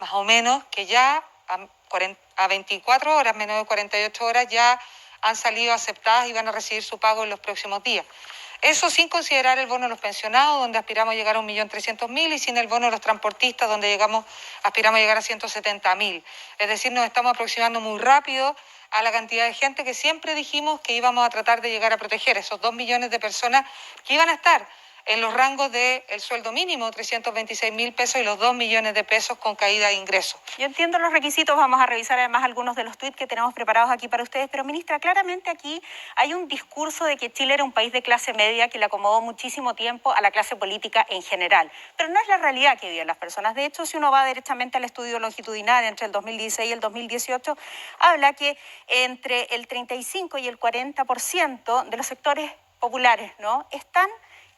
más o menos, que ya a 24 horas, menos de 48 horas, ya han salido aceptadas y van a recibir su pago en los próximos días. Eso sin considerar el bono de los pensionados, donde aspiramos a llegar a 1.300.000, y sin el bono de los transportistas, donde aspiramos a llegar a 170.000. Es decir, nos estamos aproximando muy rápido a la cantidad de gente que siempre dijimos que íbamos a tratar de llegar a proteger, esos 2 millones de personas que iban a estar en los rangos del sueldo mínimo, 326.000 pesos, y los 2 millones de pesos con caída de ingresos. Yo entiendo los requisitos, vamos a revisar además algunos de los tuits que tenemos preparados aquí para ustedes, pero ministra, claramente aquí hay un discurso de que Chile era un país de clase media que le acomodó muchísimo tiempo a la clase política en general, pero no es la realidad que viven las personas. De hecho, si uno va directamente al estudio longitudinal entre el 2016 y el 2018, habla que entre el 35 y el 40% de los sectores populares, ¿no?, están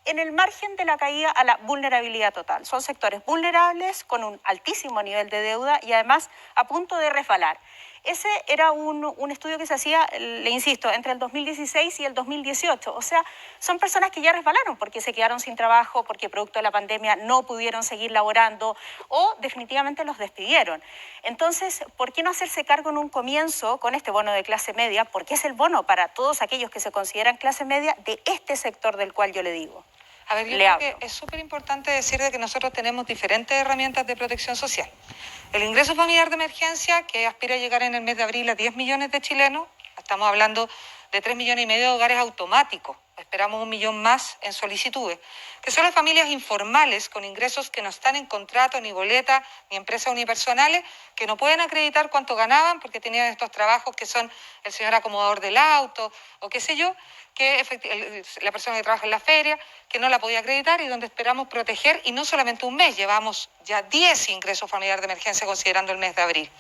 en el margen de la caída a la vulnerabilidad total. Son sectores vulnerables con un altísimo nivel de deuda y además a punto de resbalar. Ese era un estudio que se hacía, le insisto, entre el 2016 y el 2018. O sea, son personas que ya resbalaron porque se quedaron sin trabajo, porque producto de la pandemia no pudieron seguir laborando o definitivamente los despidieron. Entonces, ¿por qué no hacerse cargo en un comienzo con este bono de clase media? Porque es el bono para todos aquellos que se consideran clase media de este sector del cual yo le digo. A ver, yo creo que es súper importante decir de que nosotros tenemos diferentes herramientas de protección social. El ingreso familiar de emergencia, que aspira a llegar en el mes de abril a 10 millones de chilenos, estamos hablando de 3,5 millones de hogares automáticos, esperamos 1 millón más en solicitudes, que son las familias informales con ingresos que no están en contrato, ni boleta, ni empresas unipersonales, que no pueden acreditar cuánto ganaban porque tenían estos trabajos que son el señor acomodador del auto o qué sé yo, que la persona que trabaja en la feria, que no la podía acreditar y donde esperamos proteger, y no solamente un mes, llevamos ya 10 ingresos familiares de emergencia considerando el mes de abril.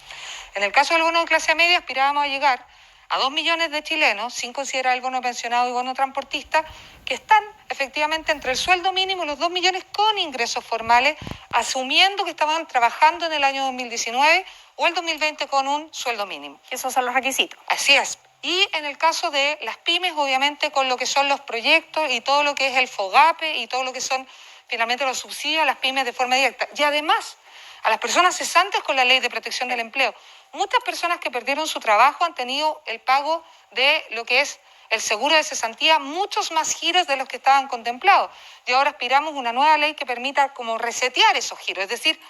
En el caso del bono de clase media aspirábamos a llegar a 2 millones de chilenos, sin considerar el bono pensionado y bono transportista, que están efectivamente entre el sueldo mínimo y los 2 millones con ingresos formales, asumiendo que estaban trabajando en el año 2019 o el 2020 con un sueldo mínimo. Esos son los requisitos. Así es. Y en el caso de las pymes, obviamente con lo que son los proyectos y todo lo que es el FOGAPE y todo lo que son finalmente los subsidios a las pymes de forma directa. Y además a las personas cesantes con la Ley de Protección del Empleo. Muchas personas que perdieron su trabajo han tenido el pago de lo que es el seguro de cesantía, muchos más giros de los que estaban contemplados. Y ahora aspiramos a una nueva ley que permita como resetear esos giros. Es decir,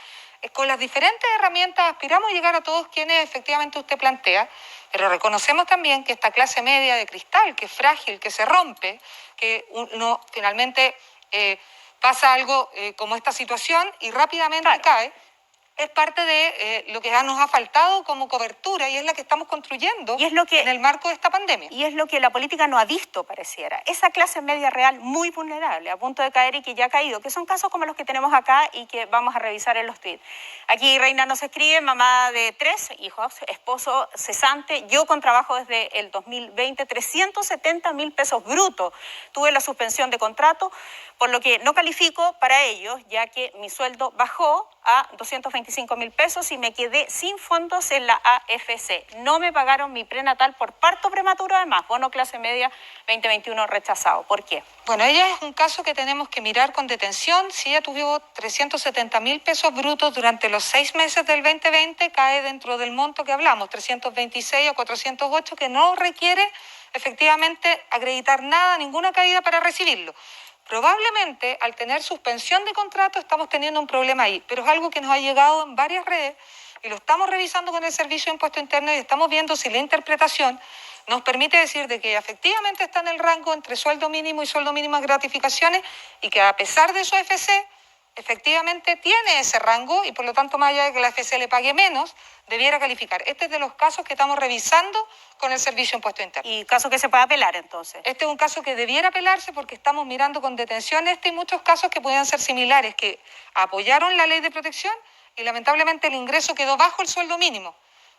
con las diferentes herramientas aspiramos a llegar a todos quienes efectivamente usted plantea, pero reconocemos también que esta clase media de cristal, que es frágil, que se rompe, que uno finalmente pasa algo como esta situación y rápidamente cae, es parte de lo que ya nos ha faltado como cobertura y es la que estamos construyendo y es lo que, en el marco de esta pandemia. Y es lo que la política no ha visto, pareciera. Esa clase media real muy vulnerable, a punto de caer y que ya ha caído, que son casos como los que tenemos acá y que vamos a revisar en los tweets. Aquí Reina nos escribe, mamá de 3 hijos, esposo cesante, yo con trabajo desde el 2020, 370.000 pesos brutos. Tuve la suspensión de contrato, por lo que no califico para ellos, ya que mi sueldo bajó a 225.000 pesos y me quedé sin fondos en la AFC. No me pagaron mi prenatal por parto prematuro, además, bono clase media 2021 rechazado. ¿Por qué? Bueno, ella es un caso que tenemos que mirar con detención. Si ella tuvo 370.000 pesos brutos durante los 6 meses del 2020, cae dentro del monto que hablamos, 326 o 408, que no requiere efectivamente acreditar nada, ninguna caída para recibirlo. Probablemente al tener suspensión de contrato estamos teniendo un problema ahí, pero es algo que nos ha llegado en varias redes y lo estamos revisando con el Servicio de Impuesto Interno y estamos viendo si la interpretación nos permite decir de que efectivamente está en el rango entre sueldo mínimo y sueldo mínimo de gratificaciones y que a pesar de su AFC, efectivamente tiene ese rango y por lo tanto, más allá de que la AFC le pague menos, debiera calificar. Este es de los casos que estamos revisando con el Servicio de Impuesto Interno. ¿Y caso que se pueda apelar entonces? Este es un caso que debiera apelarse porque estamos mirando con detención y muchos casos que pueden ser similares, que apoyaron la ley de protección y lamentablemente el ingreso quedó bajo el sueldo mínimo.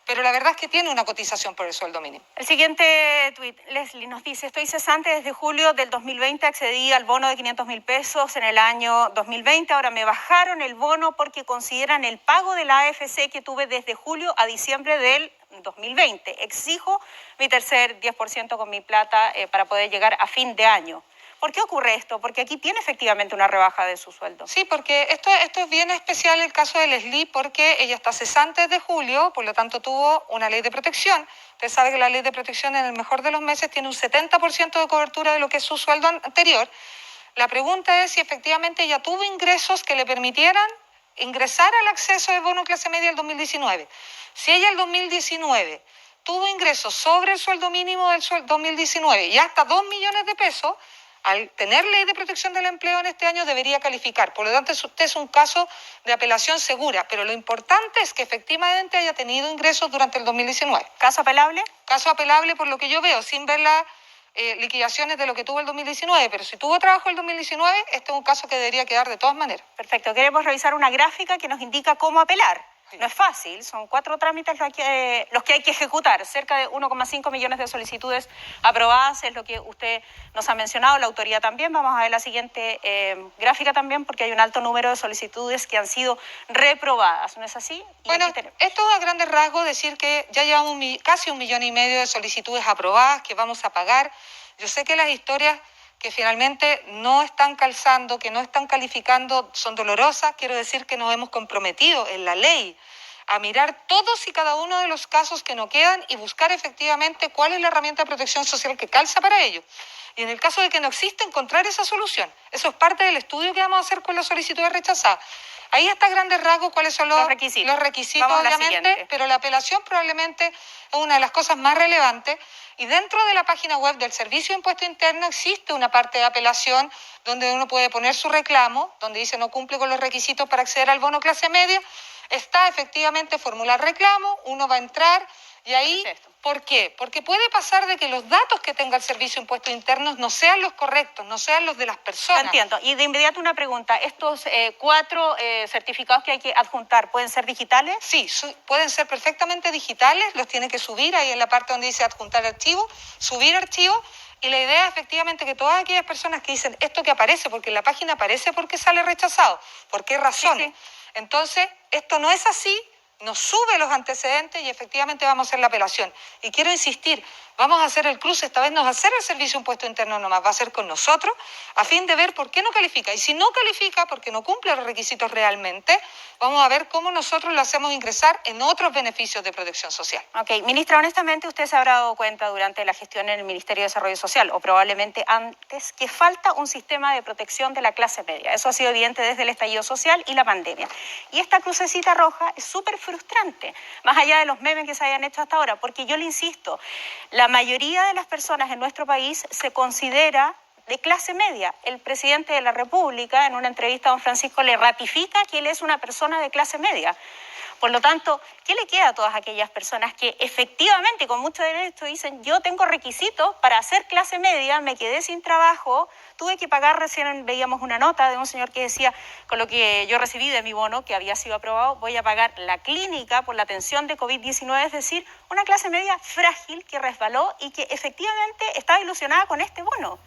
Pero la verdad es que tiene una cotización por el sueldo mínimo. El siguiente tuit, Leslie nos dice, estoy cesante desde julio del 2020, accedí al bono de 500.000 pesos en el año 2020, ahora me bajaron el bono porque consideran el pago de la AFC que tuve desde julio a diciembre del 2020. Exijo mi tercer 10% con mi plata para poder llegar a fin de año. ¿Por qué ocurre esto? Porque aquí tiene efectivamente una rebaja de su sueldo. Sí, porque esto es bien especial el caso de Leslie, porque ella está cesante desde julio, por lo tanto tuvo una ley de protección. Usted sabe que la ley de protección en el mejor de los meses tiene un 70% de cobertura de lo que es su sueldo anterior. La pregunta es si efectivamente ella tuvo ingresos que le permitieran ingresar al acceso de bono clase media el 2019. Si ella el 2019 tuvo ingresos sobre el sueldo mínimo del 2019 y hasta 2 millones de pesos, al tener ley de protección del empleo en este año debería calificar. Por lo tanto, usted es un caso de apelación segura, pero lo importante es que efectivamente haya tenido ingresos durante el 2019. ¿Caso apelable? Caso apelable por lo que yo veo, sin ver las liquidaciones de lo que tuvo el 2019, pero si tuvo trabajo el 2019, este es un caso que debería quedar de todas maneras. Perfecto, queremos revisar una gráfica que nos indica cómo apelar. No es fácil, son 4 trámites los que hay que ejecutar, cerca de 1,5 millones de solicitudes aprobadas, es lo que usted nos ha mencionado, la autoría también. Vamos a ver la siguiente gráfica también, porque hay un alto número de solicitudes que han sido reprobadas, ¿no es así? Bueno, esto es a grandes rasgos decir que ya llevamos casi 1,5 millones de solicitudes aprobadas que vamos a pagar. Yo sé que las historias que finalmente no están calzando, que no están calificando, son dolorosas. Quiero decir que nos hemos comprometido en la ley a mirar todos y cada uno de los casos que nos quedan y buscar efectivamente cuál es la herramienta de protección social que calza para ello. Y en el caso de que no exista, encontrar esa solución. Eso es parte del estudio que vamos a hacer con las solicitudes rechazadas. Ahí está a grandes rasgos cuáles son los requisitos obviamente, pero la apelación probablemente es una de las cosas más relevantes. Y dentro de la página web del Servicio de Impuesto Interno existe una parte de apelación donde uno puede poner su reclamo, donde dice no cumple con los requisitos para acceder al bono clase media. Está efectivamente formular reclamo, uno va a entrar y ahí, ¿por qué? Porque puede pasar de que los datos que tenga el Servicio de Impuestos Internos no sean los correctos, no sean los de las personas. Lo entiendo. Y de inmediato una pregunta, ¿estos 4 certificados que hay que adjuntar pueden ser digitales? Sí, pueden ser perfectamente digitales, los tiene que subir ahí en la parte donde dice adjuntar archivo, subir archivo. Y la idea es efectivamente que todas aquellas personas que dicen esto que aparece, porque en la página aparece porque sale rechazado, ¿por qué razones? Sí. Entonces, esto no es así, nos sube los antecedentes y efectivamente vamos a hacer la apelación. Y quiero insistir, vamos a hacer el cruce, esta vez no va a ser el Servicio de Impuesto Interno nomás, va a ser con nosotros, a fin de ver por qué no califica. Y si no califica porque no cumple los requisitos realmente, vamos a ver cómo nosotros lo hacemos ingresar en otros beneficios de protección social. Ok, ministra, honestamente usted se habrá dado cuenta durante la gestión en el Ministerio de Desarrollo Social, o probablemente antes, que falta un sistema de protección de la clase media. Eso ha sido evidente desde el estallido social y la pandemia. Y esta crucecita roja es súper frustrante, más allá de los memes que se hayan hecho hasta ahora, porque yo le insisto, la mayoría de las personas en nuestro país se considera de clase media. El presidente de la República, en una entrevista a don Francisco, le ratifica que él es una persona de clase media. Por lo tanto, ¿qué le queda a todas aquellas personas que efectivamente, con mucho derecho, dicen yo tengo requisitos para hacer clase media, me quedé sin trabajo, tuve que pagar, recién veíamos una nota de un señor que decía, con lo que yo recibí de mi bono, que había sido aprobado, voy a pagar la clínica por la atención de COVID-19, es decir, una clase media frágil que resbaló y que efectivamente estaba ilusionada con este bono.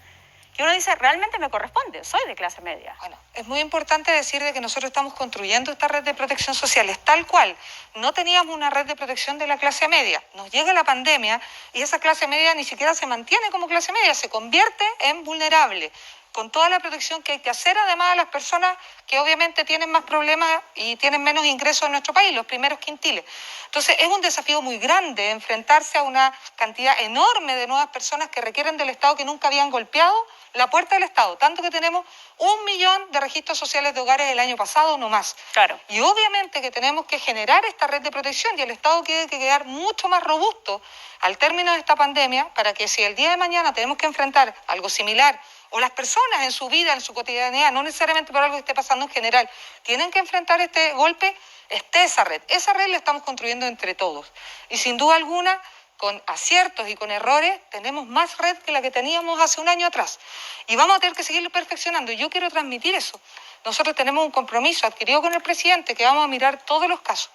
Que uno dice, realmente me corresponde, soy de clase media. Bueno, es muy importante decir de que nosotros estamos construyendo esta red de protección social, es tal cual. No teníamos una red de protección de la clase media. Nos llega la pandemia y esa clase media ni siquiera se mantiene como clase media, se convierte en vulnerable, con toda la protección que hay que hacer además a las personas que obviamente tienen más problemas y tienen menos ingresos en nuestro país, los primeros quintiles. Entonces es un desafío muy grande enfrentarse a una cantidad enorme de nuevas personas que requieren del Estado que nunca habían golpeado la puerta del Estado, tanto que tenemos 1 millón de registros sociales de hogares el año pasado, no más. Claro. Y obviamente que tenemos que generar esta red de protección y el Estado tiene que quedar mucho más robusto al término de esta pandemia para que si el día de mañana tenemos que enfrentar algo similar o las personas en su vida, en su cotidianidad, no necesariamente por algo que esté pasando en general, tienen que enfrentar este golpe, esté esa red. Esa red la estamos construyendo entre todos. Y sin duda alguna, con aciertos y con errores, tenemos más red que la que teníamos hace un año atrás. Y vamos a tener que seguirlo perfeccionando. Y yo quiero transmitir eso. Nosotros tenemos un compromiso adquirido con el presidente que vamos a mirar todos los casos.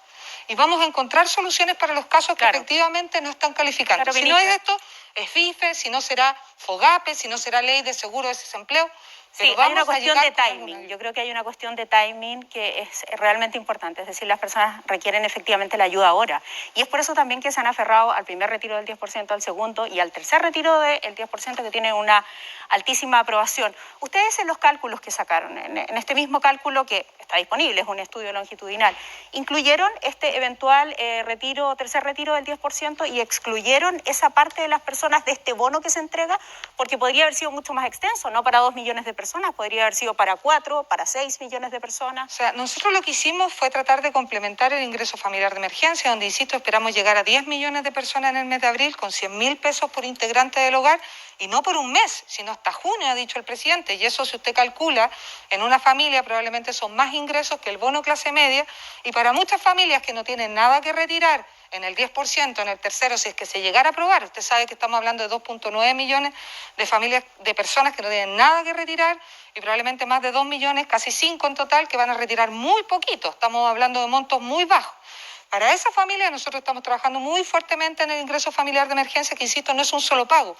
y vamos a encontrar soluciones para los casos que efectivamente no están calificando. Claro, si no es esto, es FIFE, si no será FOGAPE, si no será ley de seguro de desempleo. Sí, hay una cuestión de timing. Yo creo que hay una cuestión de timing que es realmente importante. Es decir, las personas requieren efectivamente la ayuda ahora. Y es por eso también que se han aferrado al primer retiro del 10%, al segundo y al tercer retiro del 10%, que tiene una altísima aprobación. Ustedes en los cálculos que sacaron, en este mismo cálculo que está disponible, es un estudio longitudinal, incluyeron este eventual tercer retiro del 10% y excluyeron esa parte de las personas de este bono que se entrega, porque podría haber sido mucho más extenso, no para 2 millones de personas, podría haber sido para 4, para 6 millones de personas. O sea, nosotros lo que hicimos fue tratar de complementar el ingreso familiar de emergencia, donde, insisto, esperamos llegar a 10 millones de personas en el mes de abril con 100.000 pesos por integrante del hogar, y no por un mes, sino hasta junio, ha dicho el presidente. Y eso, si usted calcula, en una familia probablemente son más ingresos que el bono clase media, y para muchas familias que no tienen nada que retirar en el 10%, en el tercero, si es que se llegara a aprobar, usted sabe que estamos hablando de 2.9 millones de familias, de personas que no tienen nada que retirar, y probablemente más de 2 millones, casi 5 en total, que van a retirar muy poquito. Estamos hablando de montos muy bajos. Para esa familia nosotros estamos trabajando muy fuertemente en el ingreso familiar de emergencia, que, insisto, no es un solo pago.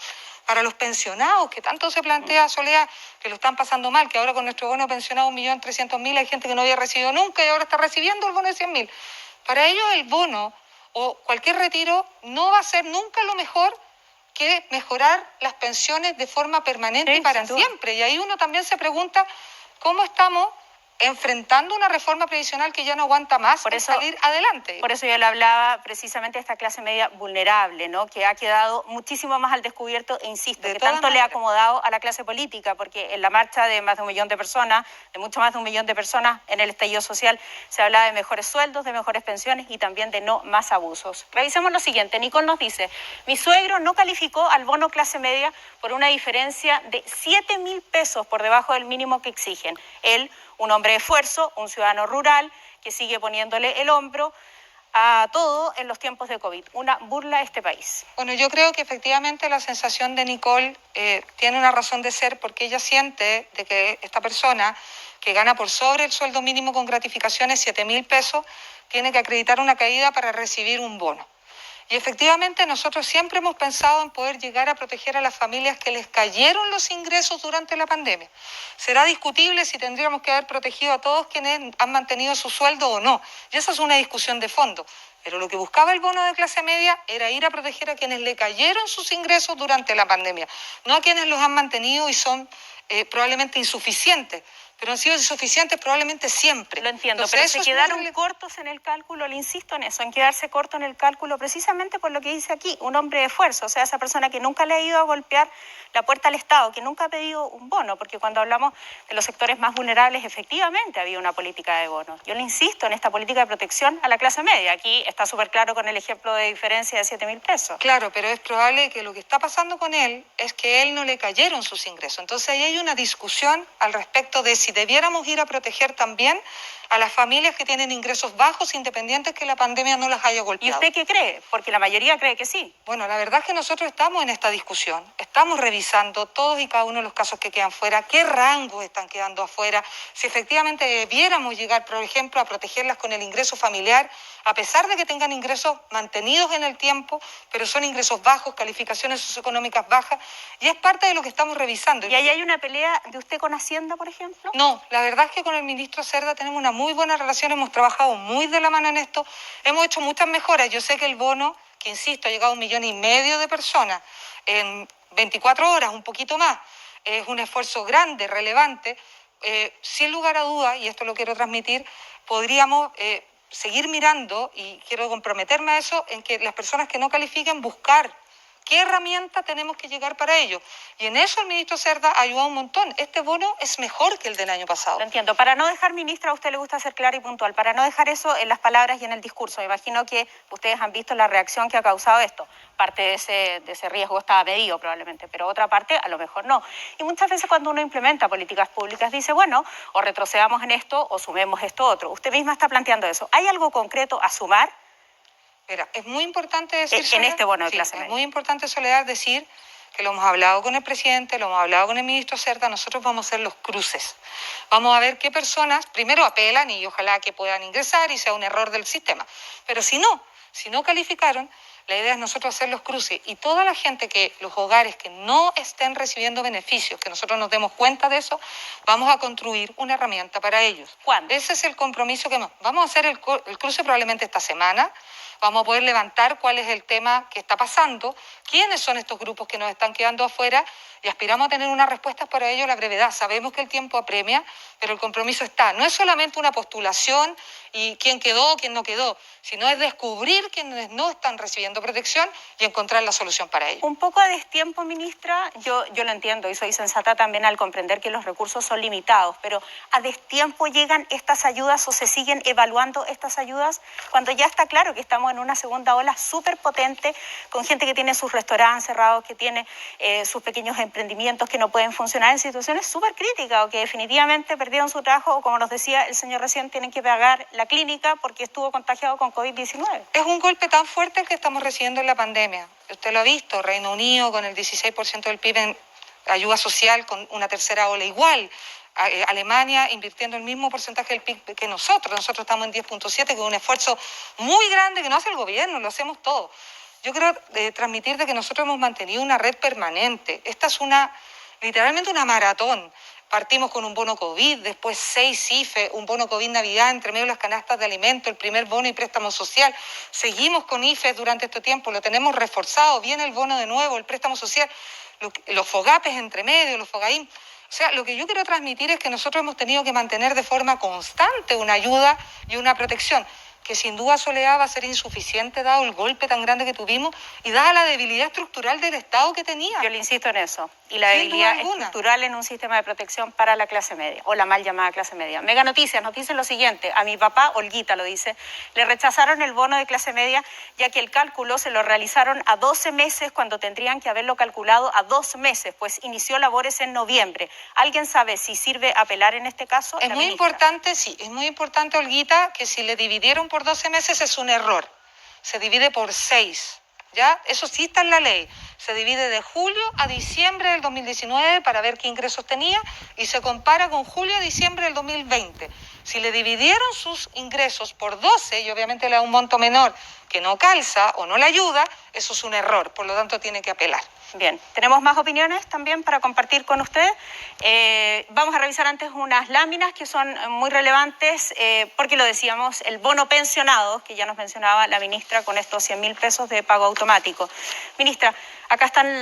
Para los pensionados, que tanto se plantea, Soledad, que lo están pasando mal, que ahora con nuestro bono pensionado 1.300.000 hay gente que no había recibido nunca y ahora está recibiendo el bono de 100.000. Para ellos el bono o cualquier retiro no va a ser nunca lo mejor que mejorar las pensiones de forma permanente y para siempre. Y ahí uno también se pregunta cómo estamos enfrentando una reforma previsional que ya no aguanta más para salir adelante. Por eso yo le hablaba precisamente de esta clase media vulnerable, ¿no? Que ha quedado muchísimo más al descubierto, e insisto, que tanto le ha acomodado a la clase política, porque en la marcha de más de 1 millón de personas, de mucho más de 1 millón de personas en el estallido social, se hablaba de mejores sueldos, de mejores pensiones y también de no más abusos. Revisemos lo siguiente. Nicole nos dice: mi suegro no calificó al bono clase media por una diferencia de 7.000 pesos por debajo del mínimo que exigen. Él, un hombre de esfuerzo, un ciudadano rural que sigue poniéndole el hombro a todo en los tiempos de COVID. Una burla a este país. Bueno, yo creo que efectivamente la sensación de Nicole tiene una razón de ser, porque ella siente de que esta persona que gana por sobre el sueldo mínimo con gratificaciones 7.000 pesos tiene que acreditar una caída para recibir un bono. Y efectivamente nosotros siempre hemos pensado en poder llegar a proteger a las familias que les cayeron los ingresos durante la pandemia. Será discutible si tendríamos que haber protegido a todos quienes han mantenido su sueldo o no. Y esa es una discusión de fondo. Pero lo que buscaba el bono de clase media era ir a proteger a quienes le cayeron sus ingresos durante la pandemia, no a quienes los han mantenido y son probablemente insuficientes. Pero han sido insuficientes probablemente siempre. Lo entiendo, entonces, pero se quedaron cortos en el cálculo, le insisto en eso, en quedarse corto en el cálculo, precisamente por lo que dice aquí, un hombre de esfuerzo, o sea, esa persona que nunca le ha ido a golpear la puerta al Estado, que nunca ha pedido un bono, porque cuando hablamos de los sectores más vulnerables, efectivamente había una política de bonos. Yo le insisto en esta política de protección a la clase media. Aquí está súper claro con el ejemplo de diferencia de 7.000 pesos. Claro, pero es probable que lo que está pasando con él es que a él no le cayeron sus ingresos. Entonces ahí hay una discusión al respecto de si debiéramos ir a proteger también a las familias que tienen ingresos bajos, independientes que la pandemia no las haya golpeado. ¿Y usted qué cree? Porque la mayoría cree que sí. Bueno, la verdad es que nosotros estamos en esta discusión, estamos revisando todos y cada uno de los casos que quedan fuera, qué rangos están quedando afuera, si efectivamente debiéramos llegar, por ejemplo, a protegerlas con el ingreso familiar, a pesar de que tengan ingresos mantenidos en el tiempo, pero son ingresos bajos, calificaciones socioeconómicas bajas, y es parte de lo que estamos revisando. ¿Y ahí hay una pelea de usted con Hacienda, por ejemplo? No, la verdad es que con el ministro Cerda tenemos una muy buena relación, hemos trabajado muy de la mano en esto, hemos hecho muchas mejoras. Yo sé que el bono, que insisto, ha llegado a 1,5 millones de personas en 24 horas, un poquito más, es un esfuerzo grande, relevante, sin lugar a dudas, y esto lo quiero transmitir, podríamos seguir mirando, y quiero comprometerme a eso, en que las personas que no califiquen buscar qué herramienta tenemos que llegar para ello. Y en eso el ministro Cerda ha ayudado un montón. Este bono es mejor que el del año pasado. Lo entiendo. Para no dejar, ministra, a usted le gusta ser clara y puntual, para no dejar eso en las palabras y en el discurso. Me imagino que ustedes han visto la reacción que ha causado esto. Parte de ese riesgo estaba medido probablemente, pero otra parte a lo mejor no. Y muchas veces cuando uno implementa políticas públicas dice, bueno, o retrocedamos en esto o sumemos esto otro. Usted misma está planteando eso. ¿Hay algo concreto a sumar? Mira, es muy importante decir, en este bono de clase media. Es muy importante, Soledad, decir que lo hemos hablado con el presidente, lo hemos hablado con el ministro Cerda, nosotros vamos a hacer los cruces. Vamos a ver qué personas primero apelan y ojalá que puedan ingresar y sea un error del sistema. Pero si no calificaron, la idea es nosotros hacer los cruces y toda la gente los hogares que no estén recibiendo beneficios, que nosotros nos demos cuenta de eso, vamos a construir una herramienta para ellos. ¿Cuándo? Ese es el compromiso que vamos a hacer el cruce probablemente esta semana. Vamos a poder levantar cuál es el tema que está pasando, quiénes son estos grupos que nos están quedando afuera y aspiramos a tener unas respuestas para ello a la brevedad. Sabemos que el tiempo apremia, pero el compromiso está. No es solamente una postulación y quién quedó, quién no quedó, sino es descubrir quienes no están recibiendo protección y encontrar la solución para ello. Un poco a destiempo, ministra, yo lo entiendo y soy sensata también al comprender que los recursos son limitados, pero ¿a destiempo llegan estas ayudas o se siguen evaluando estas ayudas cuando ya está claro que estamos en una segunda ola súper potente con gente que tiene sus restaurantes cerrados, que tiene sus pequeños emprendimientos que no pueden funcionar en situaciones súper críticas o que definitivamente perdieron su trabajo o, como nos decía el señor recién, tienen que pagar la clínica porque estuvo contagiado con COVID-19? Es un golpe tan fuerte el que estamos recibiendo en la pandemia. Usted lo ha visto, Reino Unido con el 16% del PIB en ayuda social, con una tercera ola igual. Alemania invirtiendo el mismo porcentaje del PIB que nosotros estamos en 10.7, que es un esfuerzo muy grande que no hace el gobierno, lo hacemos todos. Yo quiero transmitir de que nosotros hemos mantenido una red permanente. Esta es literalmente una maratón. Partimos con un bono COVID, después 6 IFE, un bono COVID Navidad, entre medio de las canastas de alimentos, el primer bono y préstamo social. Seguimos con IFE durante este tiempo, lo tenemos reforzado, viene el bono de nuevo, el préstamo social, los FOGAPES entre medio, los FOGAIM. O sea, lo que yo quiero transmitir es que nosotros hemos tenido que mantener de forma constante una ayuda y una protección, que sin duda, Soledad, va a ser insuficiente dado el golpe tan grande que tuvimos y dada la debilidad estructural del Estado que tenía. Yo le insisto en eso. Y la debilidad estructural en un sistema de protección para la clase media, o la mal llamada clase media. Mega Noticias nos dice lo siguiente, a mi papá, Olguita lo dice, le rechazaron el bono de clase media ya que el cálculo se lo realizaron a 12 meses cuando tendrían que haberlo calculado a 2 meses, pues inició labores en noviembre. ¿Alguien sabe si sirve apelar en este caso? Es muy importante, sí, es muy importante, Olguita, que si le dividieron por 12 meses es un error. Se divide por 6. ¿Ya? Eso sí está en la ley. Se divide de julio a diciembre del 2019 para ver qué ingresos tenía y se compara con julio a diciembre del 2020. Si le dividieron sus ingresos por 12 y obviamente le da un monto menor que no calza o no le ayuda, eso es un error, por lo tanto tiene que apelar. Bien, tenemos más opiniones también para compartir con usted. Vamos a revisar antes unas láminas que son muy relevantes, porque lo decíamos, el bono pensionado, que ya nos mencionaba la ministra con estos 100.000 pesos de pago automático. Ministra, acá están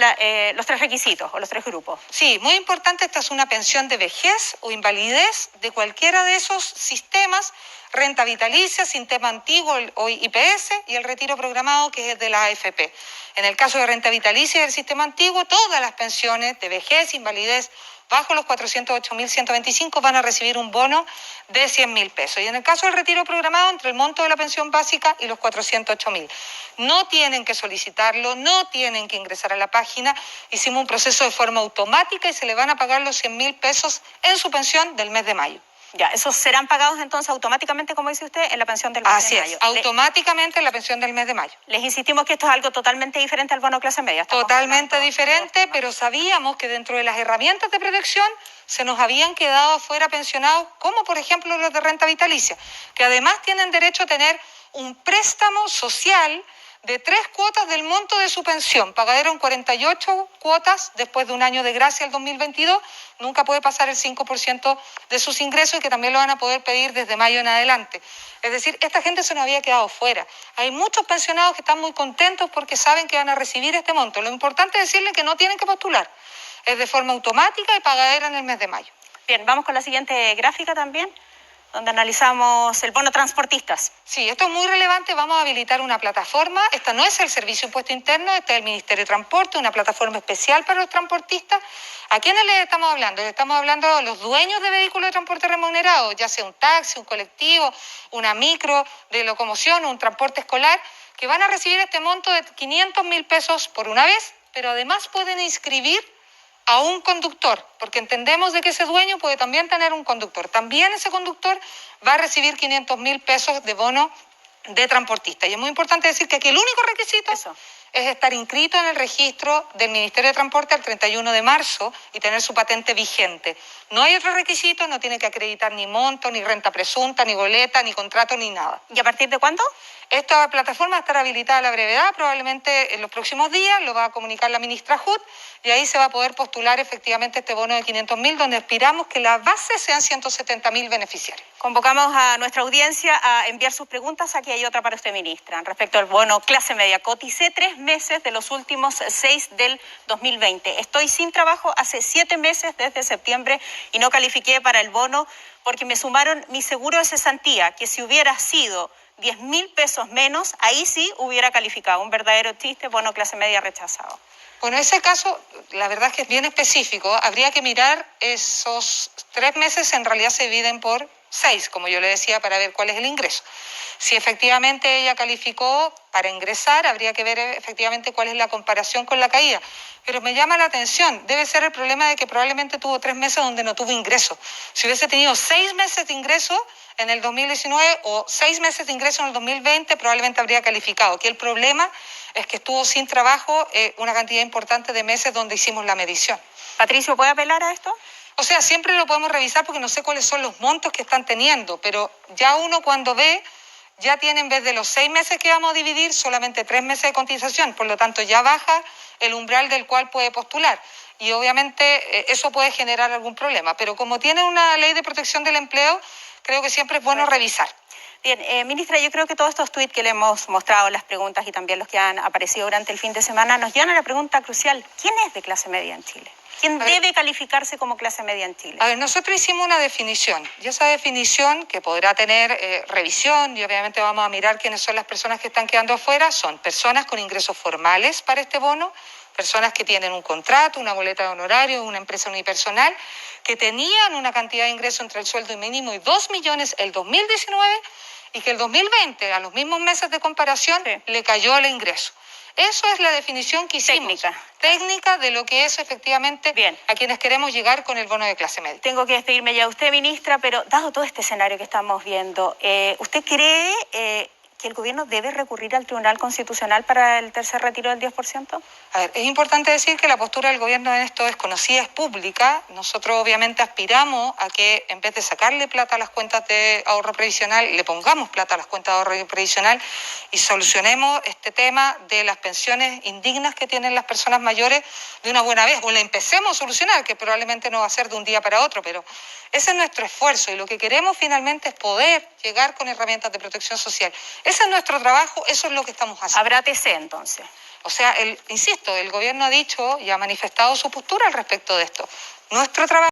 los 3 requisitos o los 3 grupos. Sí, muy importante, esta es una pensión de vejez o invalidez de cualquiera de esos sistemas, renta vitalicia, sistema antiguo o IPS y el retiro programado, que es de la AFP. En el caso de renta vitalicia del sistema antiguo, todas las pensiones de vejez, invalidez, bajo los 408.125 van a recibir un bono de 100.000 pesos. Y en el caso del retiro programado, entre el monto de la pensión básica y los 408.000. No tienen que solicitarlo, no tienen que ingresar a la página. Hicimos un proceso de forma automática y se le van a pagar los 100.000 pesos en su pensión del mes de mayo. Ya, esos serán pagados entonces automáticamente, como dice usted, en la pensión del mes Así de mayo. Así es, automáticamente en la pensión del mes de mayo. Les insistimos que esto es algo totalmente diferente al bono clase media. Totalmente diferente, pero sabíamos que dentro de las herramientas de protección se nos habían quedado afuera pensionados, como por ejemplo los de renta vitalicia, que además tienen derecho a tener un préstamo social de 3 cuotas del monto de su pensión. Pagaron 48 cuotas después de un año de gracia el 2022. Nunca puede pasar el 5% de sus ingresos y que también lo van a poder pedir desde mayo en adelante. Es decir, esta gente se nos había quedado fuera. Hay muchos pensionados que están muy contentos porque saben que van a recibir este monto. Lo importante es decirles que no tienen que postular. Es de forma automática y pagadera en el mes de mayo. Bien, vamos con la siguiente gráfica también, donde analizamos el bono transportistas. Sí, esto es muy relevante. Vamos a habilitar una plataforma. Esta no es el Servicio de Impuesto Interno, esta es el Ministerio de Transporte, una plataforma especial para los transportistas. ¿A quiénes les estamos hablando? Les estamos hablando a los dueños de vehículos de transporte remunerado, ya sea un taxi, un colectivo, una micro de locomoción, un transporte escolar, que van a recibir este monto de 500.000 pesos por una vez, pero además pueden inscribir a un conductor, porque entendemos de que ese dueño puede también tener un conductor. También ese conductor va a recibir 500.000 pesos de bono de transportista. Y es muy importante decir que aquí el único requisito es estar inscrito en el registro del Ministerio de Transporte al 31 de marzo y tener su patente vigente. No hay otro requisito, no tiene que acreditar ni monto, ni renta presunta, ni boleta, ni contrato, ni nada. ¿Y a partir de cuándo? Esta plataforma va a estar habilitada a la brevedad, probablemente en los próximos días, lo va a comunicar la ministra Hood, y ahí se va a poder postular efectivamente este bono de 500.000, donde aspiramos que la base sean 170.000 beneficiarios. Convocamos a nuestra audiencia a enviar sus preguntas. Aquí hay otra para usted, ministra, respecto al bono clase media. Coticé 3 meses de los últimos 6 del 2020. Estoy sin trabajo hace 7 meses desde septiembre y no califiqué para el bono porque me sumaron mi seguro de cesantía, que si hubiera sido 10.000 pesos menos, ahí sí hubiera calificado. Un verdadero chiste, bono clase media rechazado. Bueno, ese caso, la verdad es que es bien específico. Habría que mirar esos 3 meses, en realidad se dividen por 6, como yo le decía, para ver cuál es el ingreso. Si efectivamente ella calificó para ingresar, habría que ver efectivamente cuál es la comparación con la caída. Pero me llama la atención, debe ser el problema de que probablemente tuvo 3 meses donde no tuvo ingreso. Si hubiese tenido 6 meses de ingreso en el 2019 o 6 meses de ingreso en el 2020, probablemente habría calificado. Aquí el problema es que estuvo sin trabajo una cantidad importante de meses donde hicimos la medición. Patricio, ¿puede apelar a esto? O sea, siempre lo podemos revisar porque no sé cuáles son los montos que están teniendo, pero ya uno cuando ve, ya tiene en vez de los 6 meses que vamos a dividir, solamente 3 meses de cotización, por lo tanto ya baja el umbral del cual puede postular. Y obviamente eso puede generar algún problema, pero como tiene una ley de protección del empleo, creo que siempre es bueno revisar. Bien, ministra, yo creo que todos estos tuits que le hemos mostrado, las preguntas y también los que han aparecido durante el fin de semana, nos llevan a la pregunta crucial: ¿quién es de clase media en Chile? ¿Quién debe calificarse como clase media en Chile? A ver, nosotros hicimos una definición, y esa definición, que podrá tener revisión, y obviamente vamos a mirar quiénes son las personas que están quedando afuera, son personas con ingresos formales para este bono, personas que tienen un contrato, una boleta de honorario, una empresa unipersonal, que tenían una cantidad de ingresos entre el sueldo mínimo y 2 millones el 2019, y que el 2020, a los mismos meses de comparación, le cayó el ingreso. Eso es la definición que hicimos. Técnica de lo que es efectivamente a quienes queremos llegar con el bono de clase media. Tengo que despedirme ya de usted, ministra, pero dado todo este escenario que estamos viendo, ¿usted cree que el gobierno debe recurrir al Tribunal Constitucional para el tercer retiro del 10%? A ver, es importante decir que la postura del gobierno en esto es conocida, es pública. Nosotros obviamente aspiramos a que en vez de sacarle plata a las cuentas de ahorro previsional, le pongamos plata a las cuentas de ahorro previsional y solucionemos este tema de las pensiones indignas que tienen las personas mayores de una buena vez, o la empecemos a solucionar, que probablemente no va a ser de un día para otro, pero ese es nuestro esfuerzo y lo que queremos finalmente es poder llegar con herramientas de protección social. Ese es nuestro trabajo, eso es lo que estamos haciendo. ¿Habrá TC entonces? O sea, insisto, el gobierno ha dicho y ha manifestado su postura al respecto de esto. Nuestro trabajo